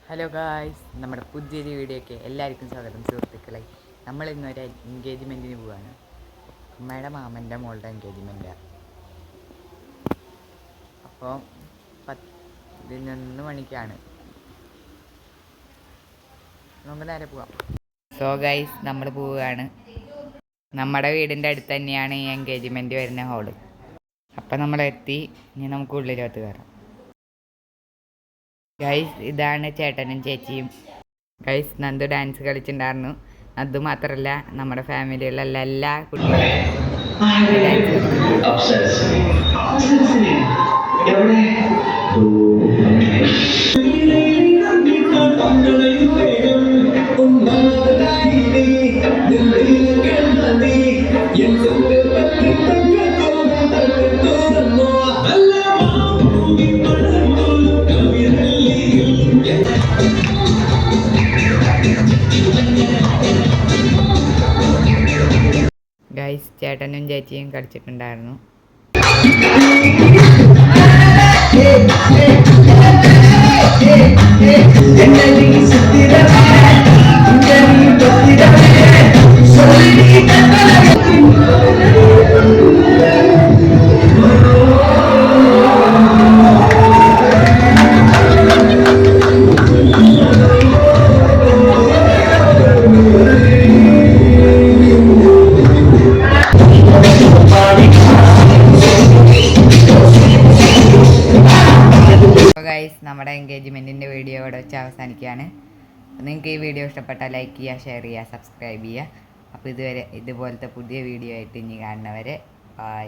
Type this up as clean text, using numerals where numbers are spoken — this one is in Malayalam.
ഹലോ ഗായ്സ്, നമ്മുടെ പുതിയൊരു വീഡിയോയ്ക്ക് എല്ലാവർക്കും സ്വാഗതം സുഹൃത്തുക്കളെ. നമ്മളിന്നൊരു എൻഗേജ്മെൻറ്റിന് പോവാണ്. അമ്മയുടെ മാമൻ്റെ മോളുടെ എൻഗേജ്മെൻറ്റാണ്. അപ്പോൾ 11 മണിക്കാണ്. നമുക്ക് നേരെ പോവാം. സോ ഗായ്സ്, നമ്മൾ പോവുകയാണ്. നമ്മുടെ വീടിൻ്റെ അടുത്ത് തന്നെയാണ് ഈ എൻഗേജ്മെൻറ്റ് വരുന്ന ഹോള്. അപ്പം നമ്മളെത്തി. ഇനി നമുക്ക് ഉള്ളിലോട്ട് കയറാം. ഗൈസ്, ഇതാണ് ചേട്ടനും ചേച്ചിയും. ഗൈസ്, നന്ദു ഡാൻസ് കളിച്ചിട്ടുണ്ടായിരുന്നു. അത് മാത്രമല്ല, നമ്മുടെ ഫാമിലിയിലുള്ള എല്ലാ കുട്ടികളും ഗൈസ്, ചേട്ടനും ചേച്ചിയും കളിച്ചിട്ടുണ്ടായിരുന്നു. ഗൈസ്, നമ്മുടെ എൻഗേജ്മെൻറ്റിൻ്റെ വീഡിയോ ഇവിടെ വെച്ച് അവസാനിക്കുകയാണ്. നിങ്ങൾക്ക് ഈ വീഡിയോ ഇഷ്ടപ്പെട്ടാൽ ലൈക്ക് ചെയ്യുക, ഷെയർ ചെയ്യുക, സബ്സ്ക്രൈബ് ചെയ്യുക. അപ്പോൾ ഇതുപോലത്തെ പുതിയ വീഡിയോ ആയിട്ട് ഇനി കാണുന്നവരെ ബൈ.